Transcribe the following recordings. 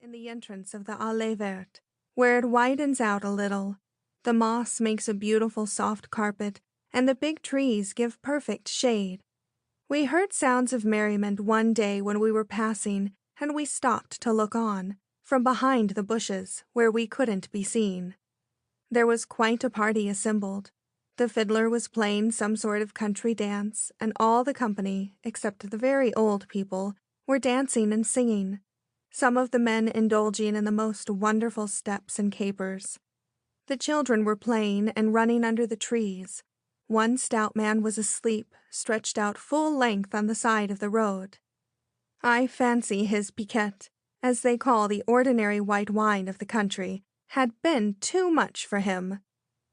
in the entrance of the Allée Verte, where it widens out a little. The moss makes a beautiful soft carpet, and the big trees give perfect shade. We heard sounds of merriment one day when we were passing, and we stopped to look on, from behind the bushes, where we couldn't be seen. There was quite a party assembled. The fiddler was playing some sort of country dance, and all the company, except the very old people, were dancing and singing, some of the men indulging in the most wonderful steps and capers. The children were playing and running under the trees. One stout man was asleep, stretched out full length on the side of the road. I fancy his piquette, as they call the ordinary white wine of the country, had been too much for him.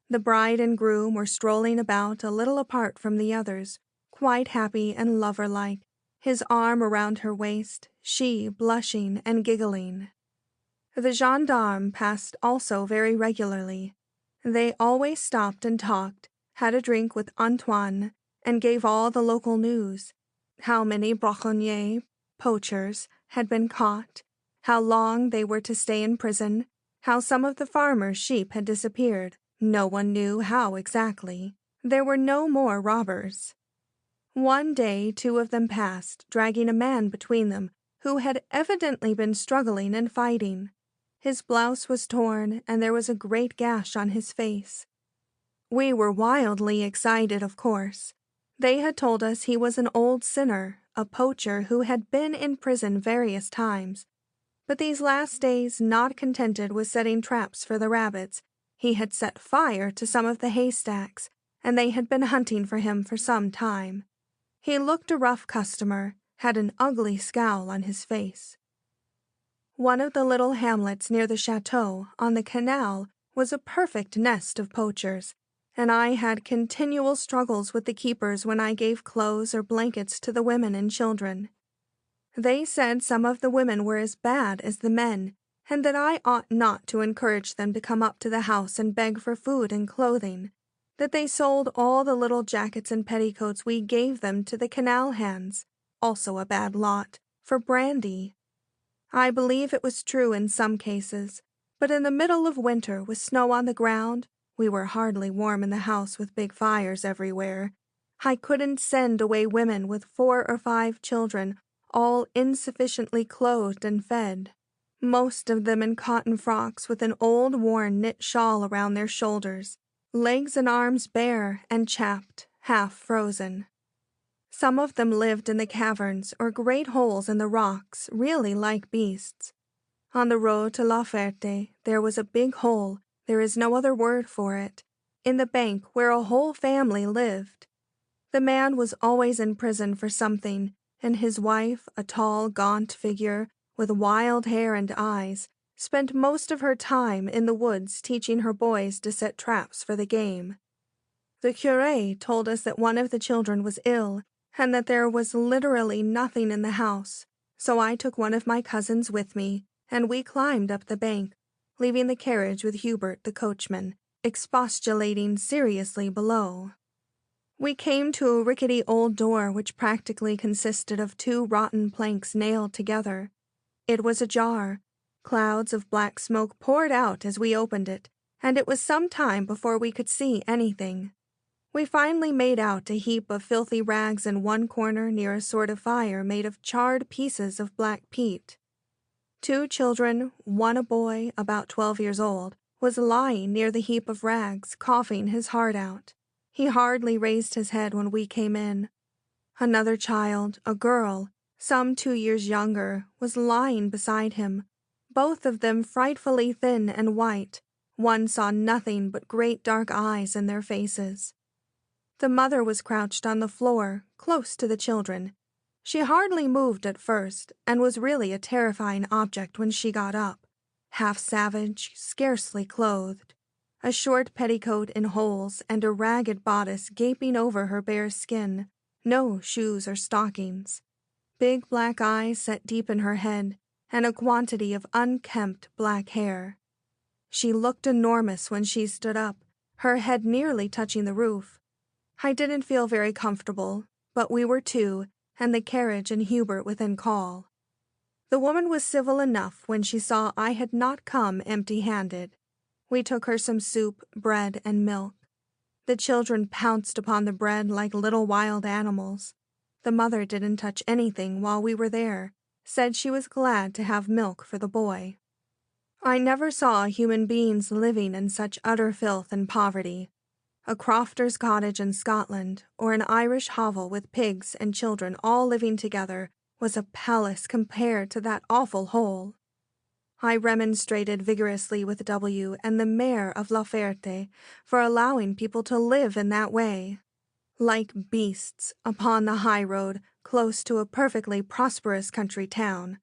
The bride and groom were strolling about a little apart from the others, quite happy and lover-like, his arm around her waist, she blushing and giggling. The gendarme passed also very regularly. They always stopped and talked, had a drink with Antoine, and gave all the local news: how many braconniers, poachers, had been caught, how long they were to stay in prison, how some of the farmers' sheep had disappeared. No one knew how exactly. There were no more robbers. One day 2 of them passed, dragging a man between them, who had evidently been struggling and fighting. His blouse was torn, and there was a great gash on his face. We were wildly excited, of course. They had told us he was an old sinner, a poacher who had been in prison various times. But these last days, not contented with setting traps for the rabbits, he had set fire to some of the haystacks, and they had been hunting for him for some time. He looked a rough customer, had an ugly scowl on his face. One of the little hamlets near the chateau, on the canal, was a perfect nest of poachers, and I had continual struggles with the keepers when I gave clothes or blankets to the women and children. They said some of the women were as bad as the men, and that I ought not to encourage them to come up to the house and beg for food and clothing, that they sold all the little jackets and petticoats we gave them to the canal hands, also a bad lot, for brandy. I believe it was true in some cases, but in the middle of winter, with snow on the ground, we were hardly warm in the house with big fires everywhere. I couldn't send away women with 4 or 5 children, all insufficiently clothed and fed. Most of them in cotton frocks with an old worn knit shawl around their shoulders, legs and arms bare and chapped, half frozen. Some of them lived in the caverns or great holes in the rocks, really like beasts. On the road to La Ferté there was a big hole, there is no other word for it, in the bank where a whole family lived. The man was always in prison for something, and his wife, a tall, gaunt figure, with wild hair and eyes, spent most of her time in the woods teaching her boys to set traps for the game. The curé told us that one of the children was ill, and that there was literally nothing in the house, so I took one of my cousins with me, and we climbed up the bank, leaving the carriage with Hubert, the coachman, expostulating seriously below. We came to a rickety old door which practically consisted of 2 rotten planks nailed together. It was ajar. Clouds of black smoke poured out as we opened it, and it was some time before we could see anything. We finally made out a heap of filthy rags in one corner near a sort of fire made of charred pieces of black peat. 2 children, one a boy about 12 years old, was lying near the heap of rags, coughing his heart out. He hardly raised his head when we came in. Another child, a girl, some 2 years younger, was lying beside him, both of them frightfully thin and white. One saw nothing but great dark eyes in their faces. The mother was crouched on the floor, close to the children. She hardly moved at first, and was really a terrifying object when she got up, half savage, scarcely clothed, a short petticoat in holes and a ragged bodice gaping over her bare skin, no shoes or stockings. Big black eyes set deep in her head, and a quantity of unkempt black hair. She looked enormous when she stood up, her head nearly touching the roof. I didn't feel very comfortable, but we were 2, and the carriage and Hubert within call. The woman was civil enough when she saw I had not come empty-handed. We took her some soup, bread, and milk. The children pounced upon the bread like little wild animals. The mother didn't touch anything while we were there, said she was glad to have milk for the boy. I never saw human beings living in such utter filth and poverty. A crofter's cottage in Scotland, or an Irish hovel with pigs and children all living together, was a palace compared to that awful hole. I remonstrated vigorously with W. and the mayor of La Ferté for allowing people to live in that way, like beasts, upon the high road close to a perfectly prosperous country town.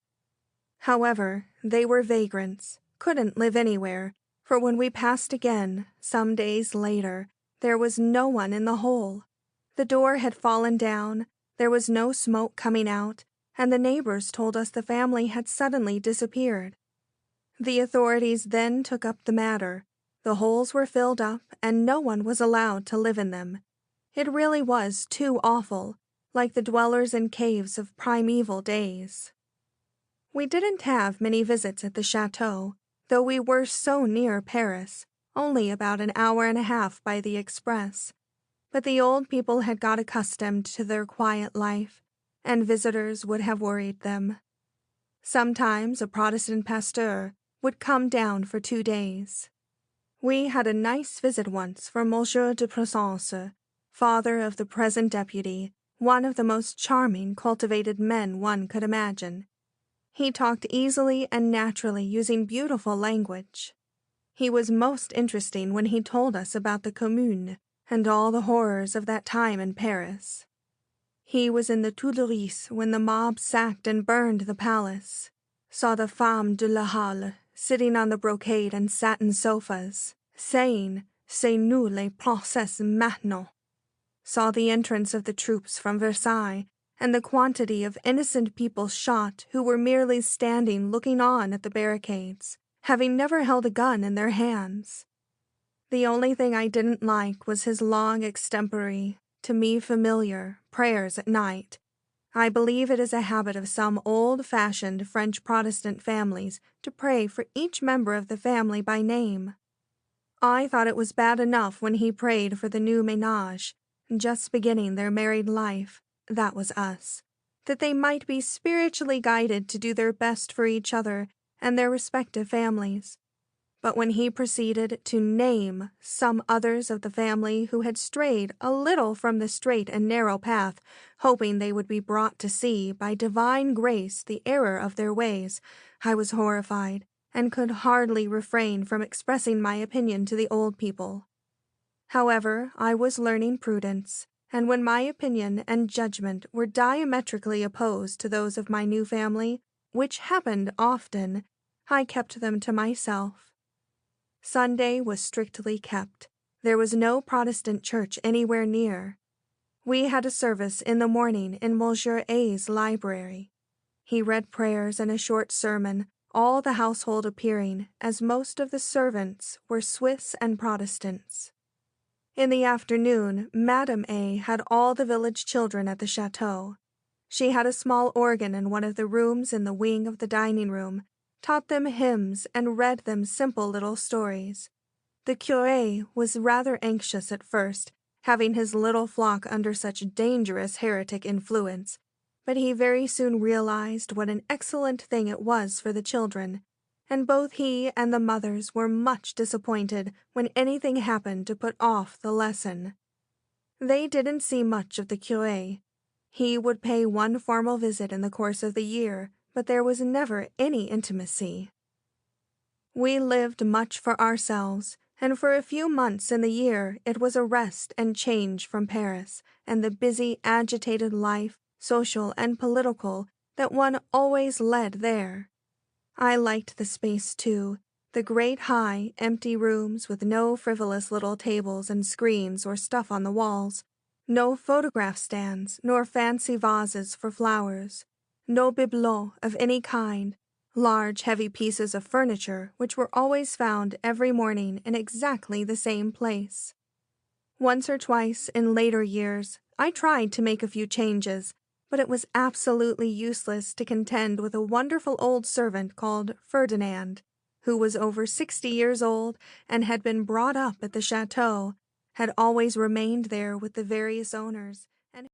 However, they were vagrants, couldn't live anywhere, for when we passed again, some days later, there was no one in the hole. The door had fallen down, there was no smoke coming out, and the neighbors told us the family had suddenly disappeared. The authorities then took up the matter. The holes were filled up, and no one was allowed to live in them. It really was too awful, like the dwellers in caves of primeval days. We didn't have many visits at the chateau, though we were so near Paris, only about an hour and a half by the express. But the old people had got accustomed to their quiet life, and visitors would have worried them. Sometimes a Protestant pasteur would come down for 2 days. We had a nice visit once from Monsieur de Pressance, father of the present deputy, one of the most charming, cultivated men one could imagine. He talked easily and naturally, using beautiful language. He was most interesting when he told us about the Commune and all the horrors of that time in Paris. He was in the Tuileries when the mob sacked and burned the palace, saw the femmes de la Halle sitting on the brocade and satin sofas, saying, "C'est nous les princesses maintenant," saw the entrance of the troops from Versailles and the quantity of innocent people shot who were merely standing looking on at the barricades, having never held a gun in their hands. The only thing I didn't like was his long extempore, to me familiar, prayers at night. I believe it is a habit of some old-fashioned French Protestant families to pray for each member of the family by name. I thought it was bad enough when he prayed for the new ménage, just beginning their married life, that was us, that they might be spiritually guided to do their best for each other and their respective families. But when he proceeded to name some others of the family who had strayed a little from the straight and narrow path, hoping they would be brought to see by divine grace the error of their ways, I was horrified and could hardly refrain from expressing my opinion to the old people. However, I was learning prudence, and when my opinion and judgment were diametrically opposed to those of my new family, which happened often, I kept them to myself. Sunday was strictly kept. There was no Protestant church anywhere near. We had a service in the morning in Monsieur A's library. He read prayers and a short sermon, all the household appearing, as most of the servants were Swiss and Protestants. In the afternoon, Madame A had all the village children at the chateau. She had a small organ in one of the rooms in the wing of the dining room, taught them hymns, and read them simple little stories. The curé was rather anxious at first, having his little flock under such dangerous heretic influence, but he very soon realized what an excellent thing it was for the children, and both he and the mothers were much disappointed when anything happened to put off the lesson. They didn't see much of the curé. He would pay one formal visit in the course of the year, but there was never any intimacy. We lived much for ourselves, and for a few months in the year it was a rest and change from Paris and the busy, agitated life, social and political, that one always led there. I liked the space, too, the great high, empty rooms with no frivolous little tables and screens or stuff on the walls, no photograph stands nor fancy vases for flowers, no bibelots of any kind, large heavy pieces of furniture which were always found every morning in exactly the same place. Once or twice in later years I tried to make a few changes, but it was absolutely useless to contend with a wonderful old servant called Ferdinand, who was over 60 years old and had been brought up at the chateau, had always remained there with the various owners,